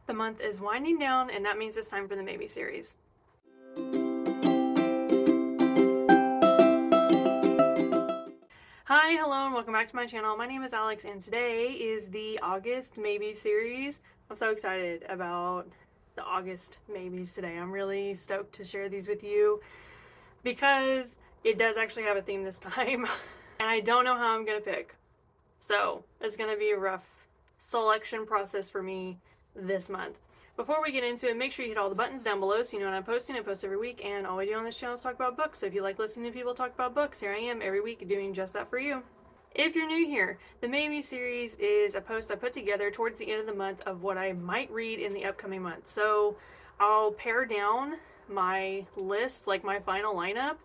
The month is winding down, and that means it's time for the Maybe series. Hi, hello, and welcome back to my channel. My name is Alex, and today is the August Maybe series. I'm so excited about the August Maybes today. I'm really stoked to share these with you because it does actually have a theme this time, and I don't know how I'm gonna pick. So it's gonna be a rough selection process for me this month. Before we get into it, make sure you hit all the buttons down below so you know when I'm posting. I post every week, and all we do on this channel is talk about books. So if you like listening to people talk about books, here I am every week doing just that for you. If you're new here, the Maybe series is a post I put together towards the end of the month of what I might read in the upcoming month. So I'll pare down my list, like my final lineup,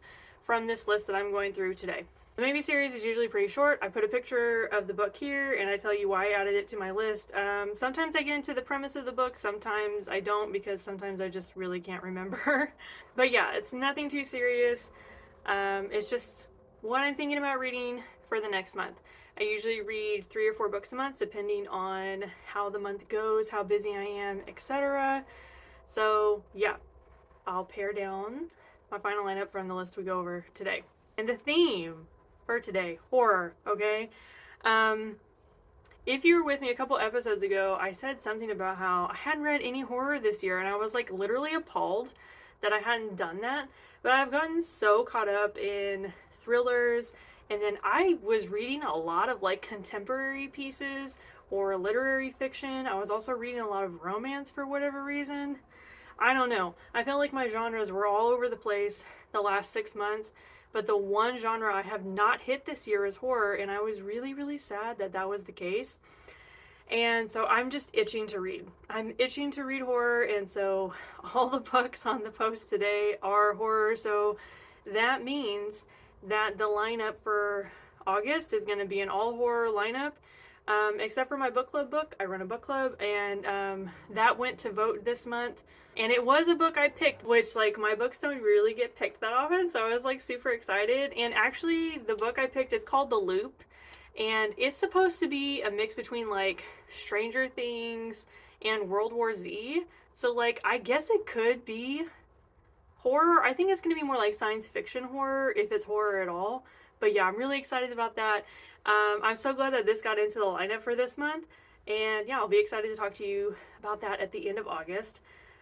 from this list that I'm going through today. The Maybe series is usually pretty short. I put a picture of the book here and I tell you why I added it to my list. Sometimes I get into the premise of the book, sometimes I don't, because sometimes I just really can't remember. But yeah, it's nothing too serious. It's just what I'm thinking about reading for the next month. I usually read 3 or 4 books a month depending on how the month goes, how busy I am, etc. So yeah, I'll pare down my final lineup from the list we go over today. And the theme for today, horror, okay? If you were with me a couple episodes ago, I said something about how I hadn't read any horror this year, and I was like literally appalled that I hadn't done that. But I've gotten so caught up in thrillers, and then I was reading a lot of like contemporary pieces or literary fiction. I was also reading a lot of romance for whatever reason. I don't know. I felt like my genres were all over the place the last 6 months, but the one genre I have not hit this year is horror, and I was really, really sad that that was the case. And so I'm just itching to read. I'm itching to read horror, and so all the books on the post today are horror, so that means that the lineup for August is going to be an all horror lineup. Except for my book club book. I run a book club, and that went to vote this month. And it was a book I picked, which like my books don't really get picked that often, so I was like super excited. And actually the book I picked, it's called The Loop, and it's supposed to be a mix between like Stranger Things and World War Z. So like I guess it could be horror. I think it's going to be more like science fiction horror, if it's horror at all. But yeah, I'm really excited about that. I'm so glad that this got into the lineup for this month. And yeah, I'll be excited to talk to you about that at the end of August.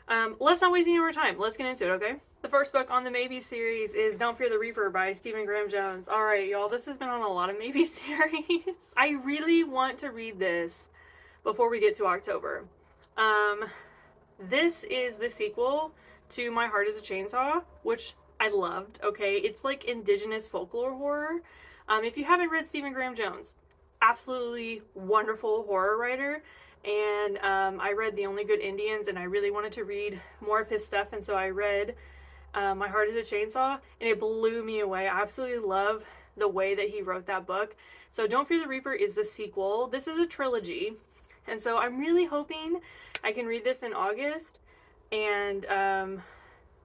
Let's not waste any more time. Let's get into it, okay? The first book on the Maybe series is Don't Fear the Reaper by Stephen Graham Jones. Alright, y'all, this has been on a lot of Maybe series. I really want to read this before we get to October. This is the sequel to My Heart is a Chainsaw, which I loved, okay? It's like indigenous folklore horror. If you haven't read Stephen Graham Jones, absolutely wonderful horror writer. And I read The Only Good Indians, and I really wanted to read more of his stuff, and so I read My Heart is a Chainsaw, and it blew me away. I absolutely love the way that he wrote that book. So Don't Fear the Reaper is the sequel. This is a trilogy, and so I'm really hoping I can read this in August, and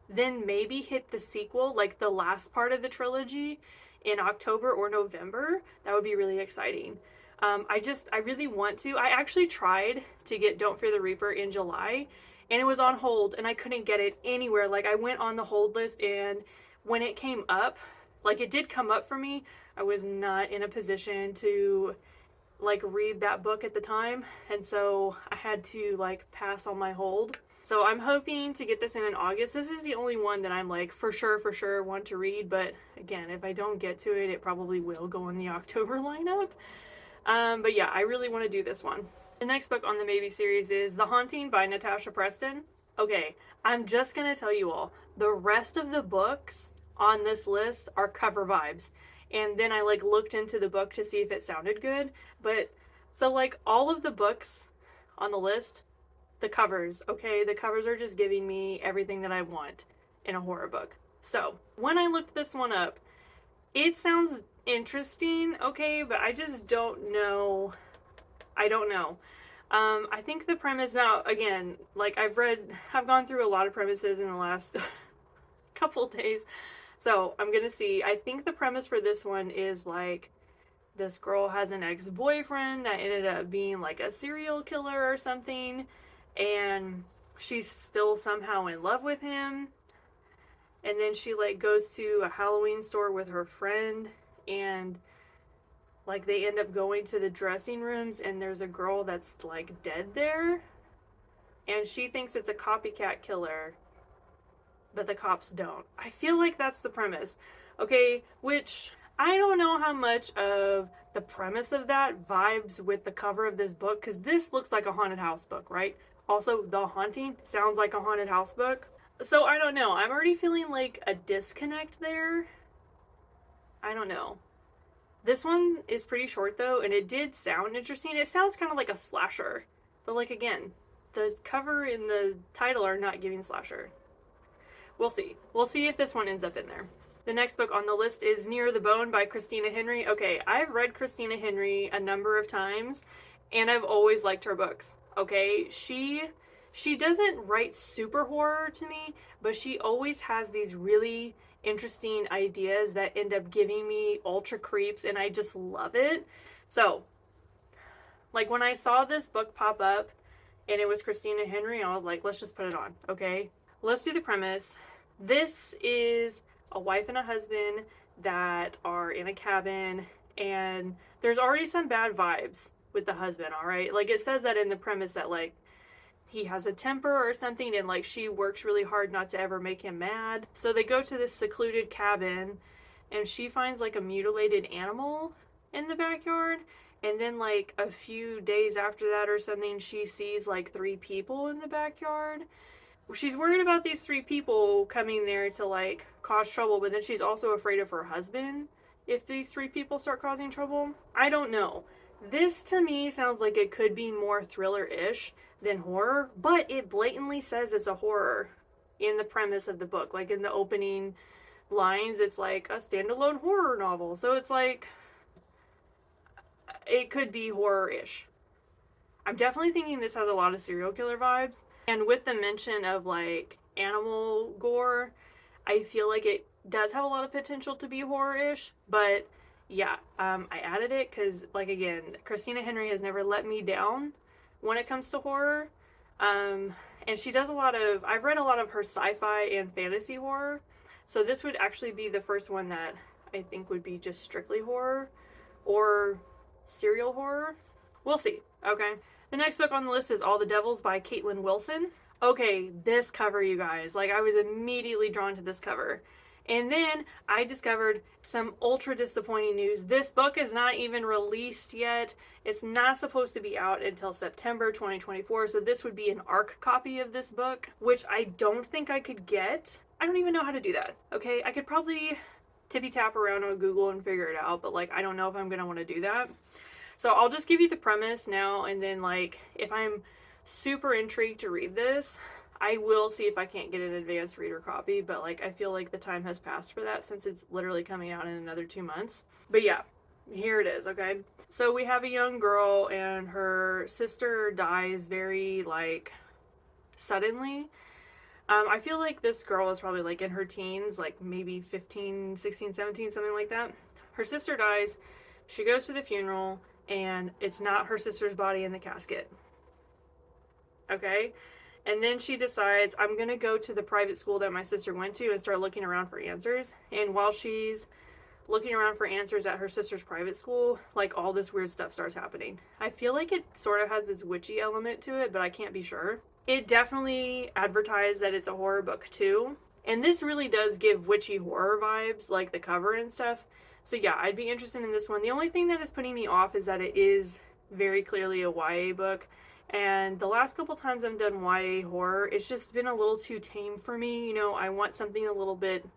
then maybe hit the sequel, like the last part of the trilogy, in October or November. That would be really exciting. I really want to. I actually tried to get Don't Fear the Reaper in July, and it was on hold, and I couldn't get it anywhere. Like, I went on the hold list, and when it came up, like, it did come up for me. I was not in a position to, like, read that book at the time, and so I had to, like, pass on my hold. So I'm hoping to get this in August. This is the only one that I'm like for sure want to read, but again, if I don't get to it, it probably will go in the October lineup. But yeah, I really want to do this one. The next book on the Maybe series is The Haunting by Natasha Preston. Okay, I'm just gonna tell you all, the rest of the books on this list are cover vibes. And then I like looked into the book to see if it sounded good. But so like all of the books on the list, the covers, okay? The covers are just giving me everything that I want in a horror book. So when I looked this one up, it sounds interesting, okay? But I just don't know. I don't know. I think the premise now, again, like I've gone through a lot of premises in the last couple days. So I'm gonna see. I think the premise for this one is like this girl has an ex-boyfriend that ended up being like a serial killer or something, and she's still somehow in love with him. And then she like goes to a Halloween store with her friend, and like they end up going to the dressing rooms, and there's a girl that's like dead there, and she thinks it's a copycat killer, but the cops don't. I feel like that's the premise. Okay, which I don't know how much of the premise of that vibes with the cover of this book, because this looks like a haunted house book, right? Also, The Haunting sounds like a haunted house book. So I don't know. I'm already feeling like a disconnect there. I don't know. This one is pretty short though, and it did sound interesting. It sounds kind of like a slasher. But like again, the cover and the title are not giving slasher. We'll see. We'll see if this one ends up in there. The next book on the list is Near the Bone by Christina Henry. Okay, I've read Christina Henry a number of times, and I've always liked her books. Okay, she doesn't write super horror to me, but she always has these really interesting ideas that end up giving me ultra creeps, and I just love it. So, like when I saw this book pop up and it was Christina Henry, I was like, let's just put it on, okay? Let's do the premise. This is a wife and a husband that are in a cabin, and there's already some bad vibes with the husband, all right? Like it says that in the premise that like he has a temper or something, and like she works really hard not to ever make him mad. So they go to this secluded cabin, and she finds like a mutilated animal in the backyard, and then like a few days after that or something, she sees like 3 people in the backyard. She's worried about these 3 people coming there to like cause trouble, but then she's also afraid of her husband if these 3 people start causing trouble. I don't know. This to me sounds like it could be more thriller-ish than horror, but it blatantly says it's a horror in the premise of the book. Like in the opening lines, it's like a standalone horror novel. So it's like it could be horror-ish. I'm definitely thinking this has a lot of serial killer vibes. And with the mention of like animal gore, I feel like it does have a lot of potential to be horror-ish. But yeah, I added it because like again, Christina Henry has never let me down when it comes to horror. And she does a lot of, I've read a lot of her sci-fi and fantasy horror. So this would actually be the first one that I think would be just strictly horror or serial horror. We'll see, okay? The next book on the list is All the Devils by Catelyn Wilson. Okay, this cover, you guys. Like, I was immediately drawn to this cover. And then I discovered some ultra disappointing news. This book is not even released yet. It's not supposed to be out until September 2024, so this would be an ARC copy of this book, which I don't think I could get. I don't even know how to do that, okay? I could probably tippy-tap around on Google and figure it out, but, like, I don't know if I'm going to want to do that. So I'll just give you the premise now, and then, like, if I'm super intrigued to read this, I will see if I can't get an advanced reader copy, but like I feel like the time has passed for that since it's literally coming out in another 2 months. But yeah, here it is, okay? So we have a young girl and her sister dies very like suddenly. I feel like this girl is probably like in her teens, like maybe 15, 16, 17, something like that. Her sister dies, she goes to the funeral, and it's not her sister's body in the casket. Okay? And then she decides, I'm going to go to the private school that my sister went to and start looking around for answers. And while she's looking around for answers at her sister's private school, like all this weird stuff starts happening. I feel like it sort of has this witchy element to it, but I can't be sure. It definitely advertised that it's a horror book too. And this really does give witchy horror vibes, like the cover and stuff. So yeah, I'd be interested in this one. The only thing that is putting me off is that it is very clearly a YA book. And the last couple times I've done YA horror, it's just been a little too tame for me. You know, I want something a little bit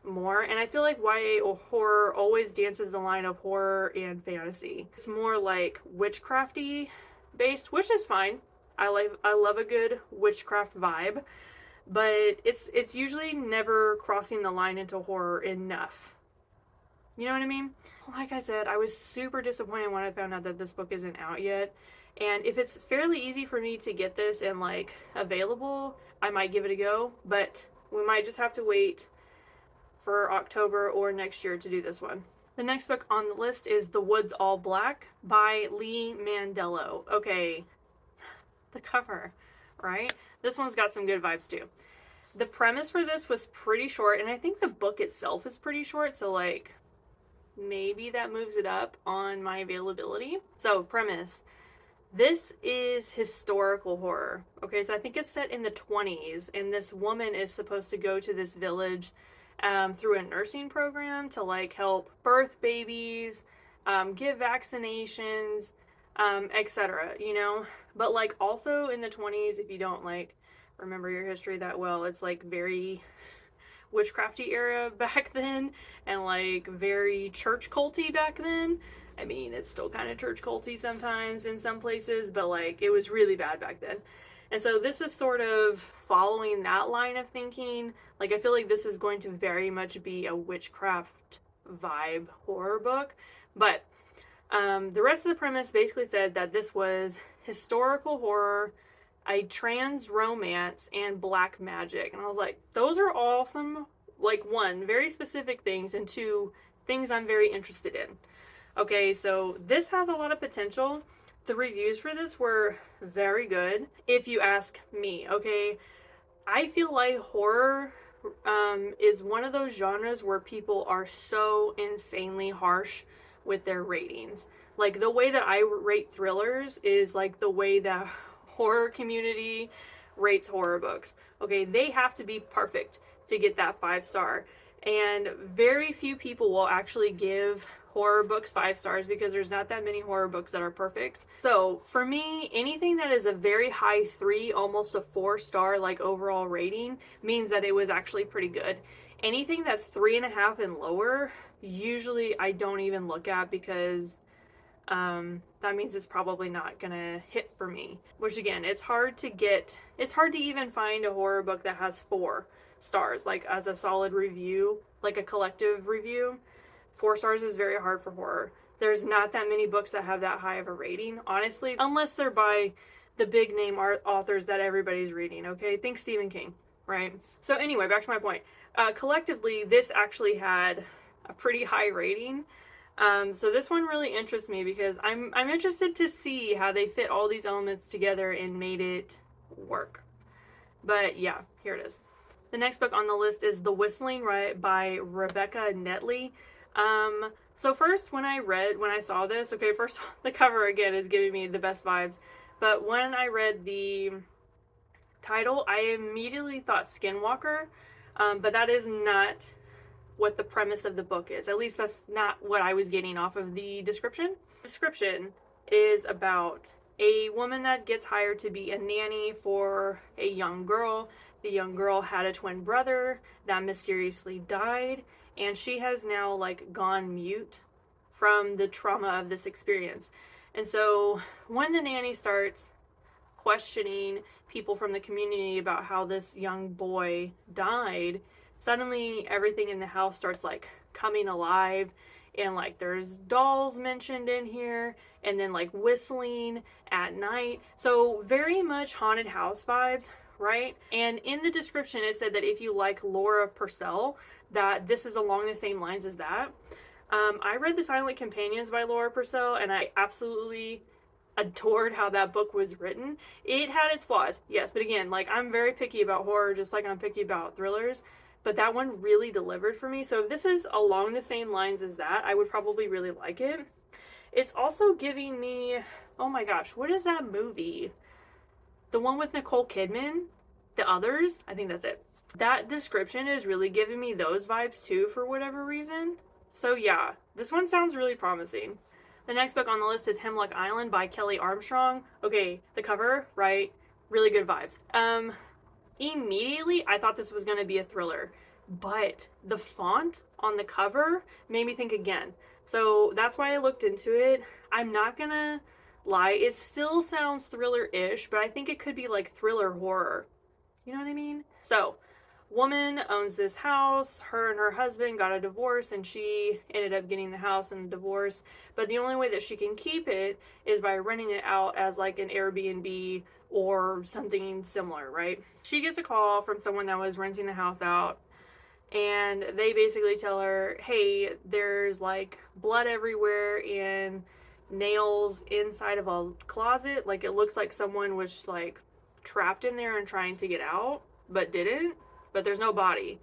more. And I feel like YA horror always dances the line of horror and fantasy. It's more like witchcrafty based, which is fine. I love a good witchcraft vibe, but it's usually never crossing the line into horror enough. You know what I mean? Like I said, I was super disappointed when I found out that this book isn't out yet. And if it's fairly easy for me to get this and like available, I might give it a go, but we might just have to wait for October or next year to do this one. The next book on the list is The Woods All Black by Mandelo. Okay, the cover, right? This one's got some good vibes too. The premise for this was pretty short, and I think the book itself is pretty short, so like maybe that moves it up on my availability. So, premise. This is historical horror. Okay, so I think it's set in the 20s, and this woman is supposed to go to this village through a nursing program to like help birth babies, give vaccinations, etc. You know, but like also in the 20s, if you don't like remember your history that well, it's like very witchcrafty era back then, and like very church culty back then. I mean, it's still kind of church culty sometimes in some places, but like it was really bad back then. And so this is sort of following that line of thinking. Like I feel like this is going to very much be a witchcraft vibe horror book. But the rest of the premise basically said that this was historical horror, a trans romance, and black magic. And I was like, those are awesome. Like, one, very specific things, and two, things I'm very interested in. Okay, so this has a lot of potential. The reviews for this were very good, if you ask me, okay? I feel like horror is one of those genres where people are so insanely harsh with their ratings. Like, the way that I rate thrillers is like the way that horror community rates horror books. Okay, they have to be perfect to get that 5-star. And very few people will actually give horror books 5 stars because there's not that many horror books that are perfect. So for me, anything that is a very high 3, almost a 4-star like overall rating means that it was actually pretty good. Anything that's 3.5 and lower, usually I don't even look at because that means it's probably not gonna hit for me. Which again, it's hard to even find a horror book that has 4 stars, like as a solid review, like a collective review. 4 stars is very hard for horror. There's not that many books that have that high of a rating, honestly, unless they're by the big name authors that everybody's reading, okay? Think Stephen King, right? So anyway, back to my point. Collectively, this actually had a pretty high rating. So this one really interests me because I'm interested to see how they fit all these elements together and made it work. But yeah, here it is. The next book on the list is The Whistling by Rebecca Netley. So first when I saw this, okay, first the cover again is giving me the best vibes, but when I read the title, I immediately thought Skinwalker, but that is not what the premise of the book is. At least that's not what I was getting off of the description. The description is about a woman that gets hired to be a nanny for a young girl. The young girl had a twin brother that mysteriously died, and she has now like gone mute from the trauma of this experience. And so when the nanny starts questioning people from the community about how this young boy died, suddenly everything in the house starts like coming alive, and like there's dolls mentioned in here, and then like whistling at night. So very much haunted house vibes, right? And in the description it said that if you like Laura Purcell, that this is along the same lines as that. I read The Silent Companions by Laura Purcell, and I absolutely adored how that book was written. It had its flaws, yes, but again, like I'm very picky about horror, just like I'm picky about thrillers, but that one really delivered for me. So if this is along the same lines as that, I would probably really like it. It's also giving me, oh my gosh, what is that movie? The one with Nicole Kidman? The Others? I think that's it. That description is really giving me those vibes too for whatever reason. So yeah, this one sounds really promising. The next book on the list is Hemlock Island by Kelley Armstrong. Okay, the cover, right? Really good vibes. Immediately I thought this was going to be a thriller, but the font on the cover made me think again. So that's why I looked into it. I'm not gonna lie, it still sounds thriller-ish, but I think it could be like thriller horror. You know what I mean? So, woman owns this house. Her and her husband got a divorce, and she ended up getting the house and the divorce. But the only way that she can keep it is by renting it out as like an Airbnb or something similar, right? She gets a call from someone that was renting the house out, and they basically tell her, hey, there's like blood everywhere, and nails inside of a closet. Like, it looks like someone was like trapped in there and trying to get out, but didn't. But there's no body.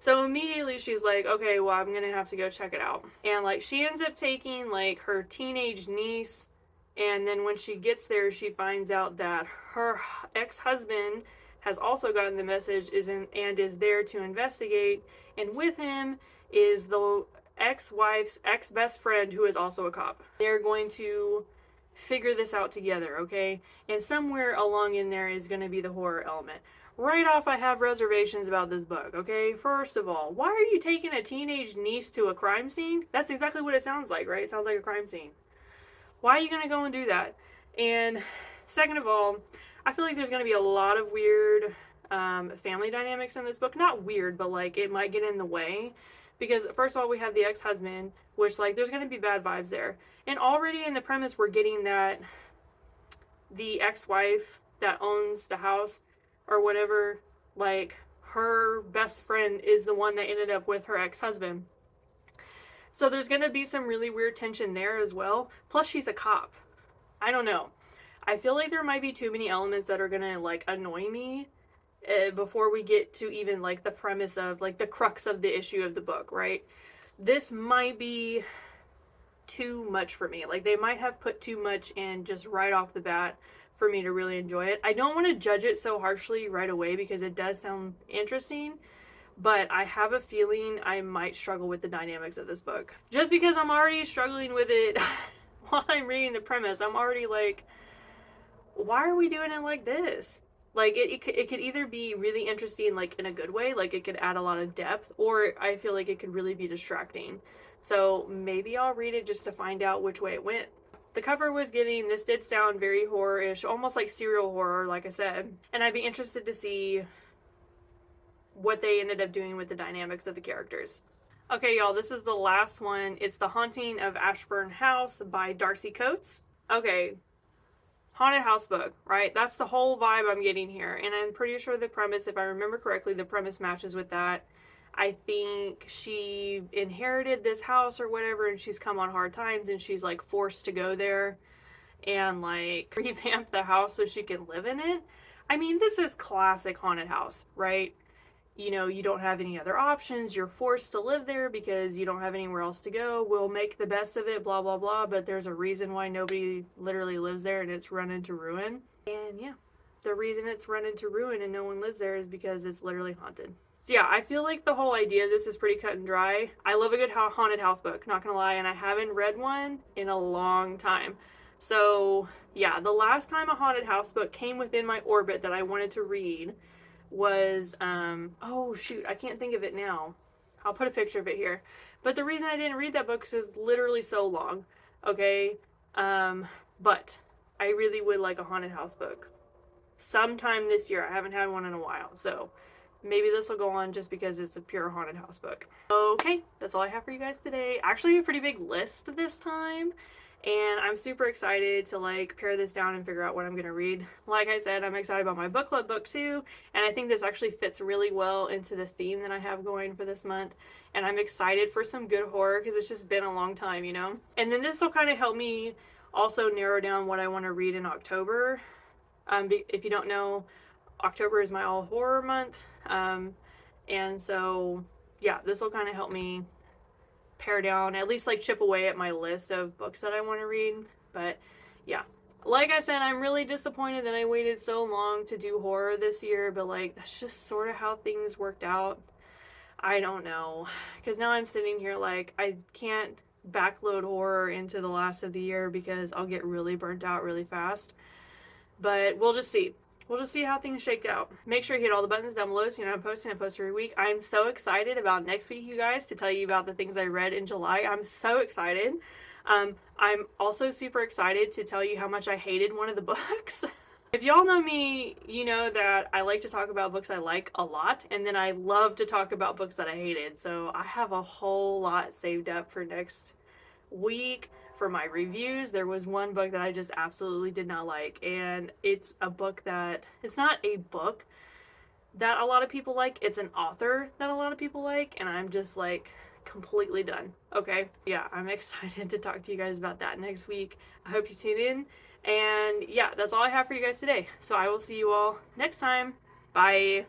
So immediately she's like, okay, well, I'm gonna have to go check it out. And like, she ends up taking like her teenage niece, and then when she gets there, she finds out that her ex-husband has also gotten the message and is there to investigate, and with him is the ex-wife's ex-best friend who is also a cop. They're going to figure this out together, okay? And somewhere along in there is going to be the horror element. Right off, I have reservations about this book, okay? First of all, why are you taking a teenage niece to a crime scene? That's exactly what it sounds like, right? It sounds like a crime scene. Why are you going to go and do that? And second of all, I feel like there's going to be a lot of weird family dynamics in this book. Not weird, but like it might get in the way. Because first of all, we have the ex-husband, which like there's going to be bad vibes there. And already in the premise, we're getting that the ex-wife that owns the house or whatever, like her best friend is the one that ended up with her ex-husband. So there's going to be some really weird tension there as well. Plus she's a cop. I don't know. I feel like there might be too many elements that are going to like annoy me before we get to even like the premise of like the crux of the issue of the book, right? This might be too much for me. Like they might have put too much in just right off the bat for me to really enjoy it. I don't want to judge it so harshly right away because it does sound interesting, but I have a feeling I might struggle with the dynamics of this book. Just because I'm already struggling with it while I'm reading the premise, I'm already like, why are we doing it like this? Like, it could either be really interesting, like, in a good way, like, it could add a lot of depth, or I feel like it could really be distracting. So maybe I'll read it just to find out which way it went. The cover was giving, this did sound very horror-ish, almost like serial horror, like I said. And I'd be interested to see what they ended up doing with the dynamics of the characters. Okay, y'all, this is the last one. It's The Haunting of Ashburn House by Darcy Coates. Okay, haunted house book, right? That's the whole vibe I'm getting here. And I'm pretty sure the premise, if I remember correctly, the premise matches with that. I think she inherited this house or whatever, and she's come on hard times, and she's like forced to go there and like revamp the house so she can live in it. I mean, this is classic haunted house, right? You know, you don't have any other options. You're forced to live there because you don't have anywhere else to go. We'll make the best of it, blah, blah, blah. But there's a reason why nobody literally lives there and it's run into ruin. And yeah, the reason it's run into ruin and no one lives there is because it's literally haunted. So yeah, I feel like the whole idea of this is pretty cut and dry. I love a good haunted house book, not gonna lie, and I haven't read one in a long time. So yeah, the last time a haunted house book came within my orbit that I wanted to read was, oh shoot, I can't think of it now. I'll put a picture of it here. But the reason I didn't read that book is it's literally so long, okay? But I really would like a haunted house book. Sometime this year. I haven't had one in a while, so maybe this will go on just because it's a pure haunted house book. Okay, that's all I have for you guys today. Actually, a pretty big list this time. And I'm super excited to like pare this down and figure out what I'm going to read. Like I said, I'm excited about my book club book too. And I think this actually fits really well into the theme that I have going for this month. And I'm excited for some good horror because it's just been a long time, you know? And then this will kind of help me also narrow down what I want to read in October. If you don't know, October is my all horror month. And so, yeah, this will kind of help me pare down, at least like chip away at my list of books that I want to read. But yeah, like I said, I'm really disappointed that I waited so long to do horror this year, but like that's just sort of how things worked out. I don't know, because now I'm sitting here like I can't backload horror into the last of the year because I'll get really burnt out really fast. But we'll just see. We'll just see how things shake out. Make sure you hit all the buttons down below so you know I'm posting. I post every week. I'm so excited about next week, you guys, to tell you about the things I read in July. I'm so excited. I'm also super excited to tell you how much I hated one of the books. If y'all know me, you know that I like to talk about books I like a lot, and then I love to talk about books that I hated. So I have a whole lot saved up for next week. For my reviews, there was one book that I just absolutely did not like, and it's a book that, it's not a book that a lot of people like, it's an author that a lot of people like, and I'm just like, completely done. Okay, yeah, I'm excited to talk to you guys about that next week. I hope you tune in. And yeah, that's all I have for you guys today. So I will see you all next time. Bye.